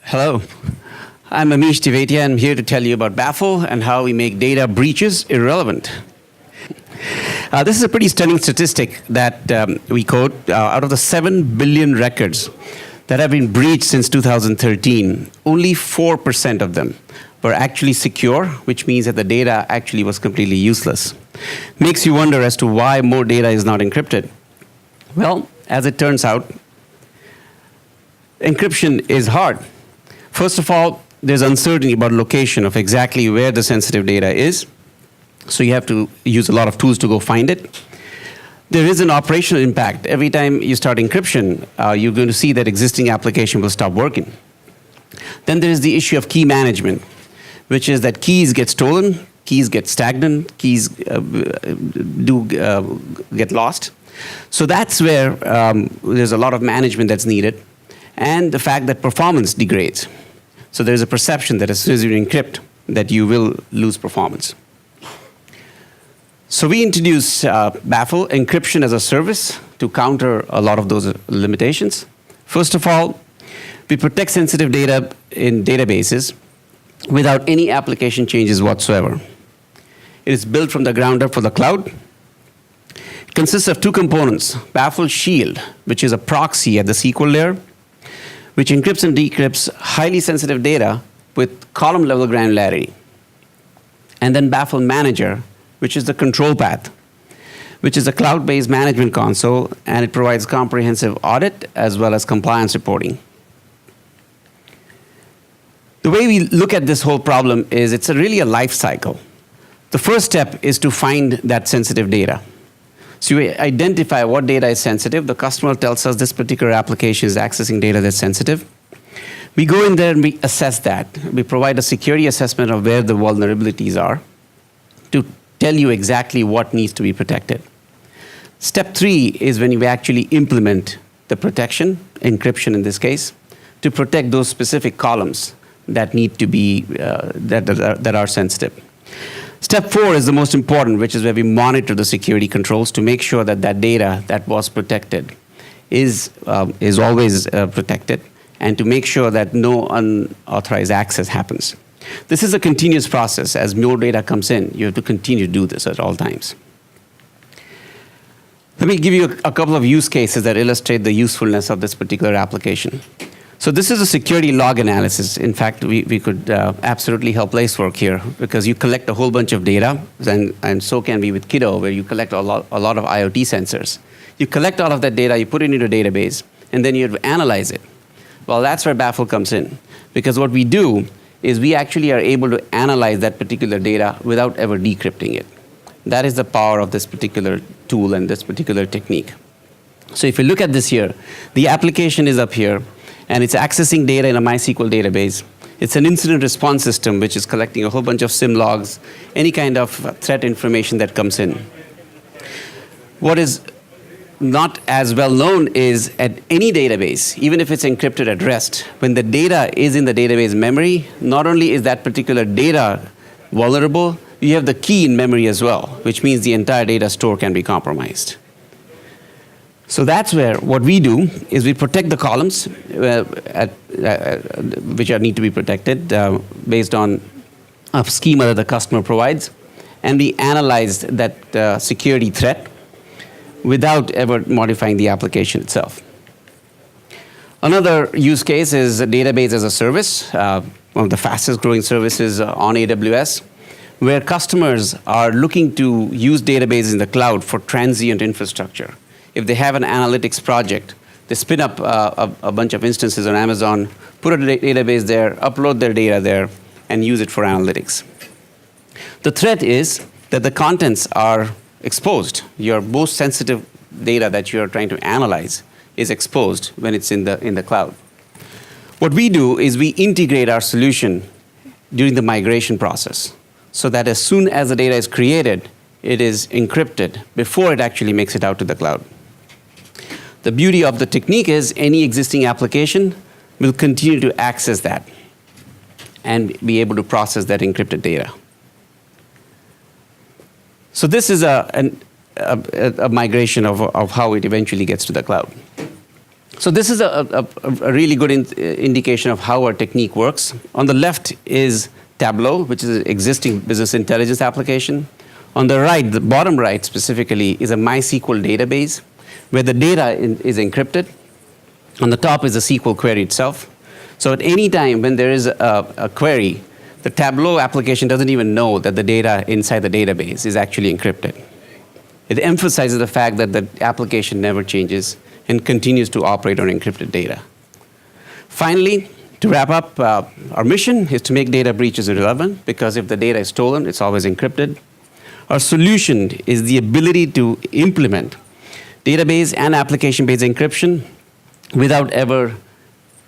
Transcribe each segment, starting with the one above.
Hello, I'm Amish Tivetia, and I'm here to tell you about Baffle and how we make data breaches irrelevant. This is a pretty stunning statistic that we quote. Out of the 7 billion records that have been breached since 2013, only 4% of them were actually secure, which means that the data actually was completely useless. Makes you wonder as to why more data is not encrypted. Well, as it turns out, encryption is hard. First of all, there's uncertainty about location of exactly where the sensitive data is. So you have to use a lot of tools to go find it. There is an operational impact. Every time you start encryption, you're going to see that existing application will stop working. Then there is the issue of key management, which is that keys get stolen, keys get stagnant, keys get lost. So that's where there's a lot of management that's needed, and the fact that performance degrades. So there's a perception that as soon as you encrypt, that you will lose performance. So we introduced Baffle Encryption as a service to counter a lot of those limitations. First of all, we protect sensitive data in databases without any application changes whatsoever. It is built from the ground up for the cloud. It consists of two components: Baffle Shield, which is a proxy at the SQL layer, which encrypts and decrypts highly sensitive data with column-level granularity. And then Baffle Manager, which is the control path, which is a cloud-based management console, and it provides comprehensive audit as well as compliance reporting. The way we look at this whole problem is it's really a life cycle. The first step is to find that sensitive data. So we identify what data is sensitive. The customer tells us this particular application is accessing data that's sensitive. We go in there and we assess that. We provide a security assessment of where the vulnerabilities are to tell you exactly what needs to be protected. Step 3 is when you actually implement the protection, encryption in this case, to protect those specific columns that need to be, that are sensitive. Step 4 is the most important, which is where we monitor the security controls to make sure that that data that was protected is always protected, and to make sure that no unauthorized access happens. This is a continuous process. As more data comes in, you have to continue to do this at all times. Let me give you a couple of use cases that illustrate the usefulness of this particular application. So this is a security log analysis. In fact, we could absolutely help Lacework here, because you collect a whole bunch of data, and so can be with Kiddo, where you collect a lot of IoT sensors. You collect all of that data, you put it into a database, and then you have to analyze it. Well, that's where Baffle comes in, because what we do is we actually are able to analyze that particular data without ever decrypting it. That is the power of this particular tool and this particular technique. So if you look at this here, the application is up here, and it's accessing data in a MySQL database. It's an incident response system, which is collecting a whole bunch of SIM logs, any kind of threat information that comes in. What is not as well known is at any database, even if it's encrypted at rest, when the data is in the database memory, not only is that particular data vulnerable, you have the key in memory as well, which means the entire data store can be compromised. So that's where what we do is we protect the columns which need to be protected based on a schema that the customer provides, and we analyze that security threat without ever modifying the application itself. Another use case is a database as a service, one of the fastest growing services on AWS, where customers are looking to use databases in the cloud for transient infrastructure. If they have an analytics project, they spin up a bunch of instances on Amazon, put a database there, upload their data there, and use it for analytics. The threat is that the contents are exposed. Your most sensitive data that you're trying to analyze is exposed when it's in the cloud. What we do is we integrate our solution during the migration process, so that as soon as the data is created, it is encrypted before it actually makes it out to the cloud. The beauty of the technique is any existing application will continue to access that and be able to process that encrypted data. So this is a migration of how it eventually gets to the cloud. So this is a really good indication of how our technique works. On the left is Tableau, which is an existing business intelligence application. On the right, the bottom right specifically, is a MySQL database where the data is encrypted. On the top is the SQL query itself. So at any time when there is a query, the Tableau application doesn't even know that the data inside the database is actually encrypted. It emphasizes the fact that the application never changes and continues to operate on encrypted data. Finally, to wrap up, our mission is to make data breaches irrelevant, because if the data is stolen, it's always encrypted. Our solution is the ability to implement database and application-based encryption without ever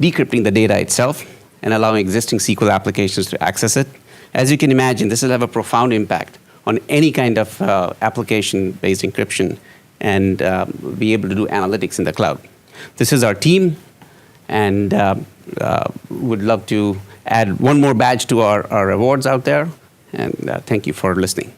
decrypting the data itself and allowing existing SQL applications to access it. As you can imagine, this will have a profound impact on any kind of application-based encryption and be able to do analytics in the cloud. This is our team, and would love to add one more badge to our rewards out there. And thank you for listening.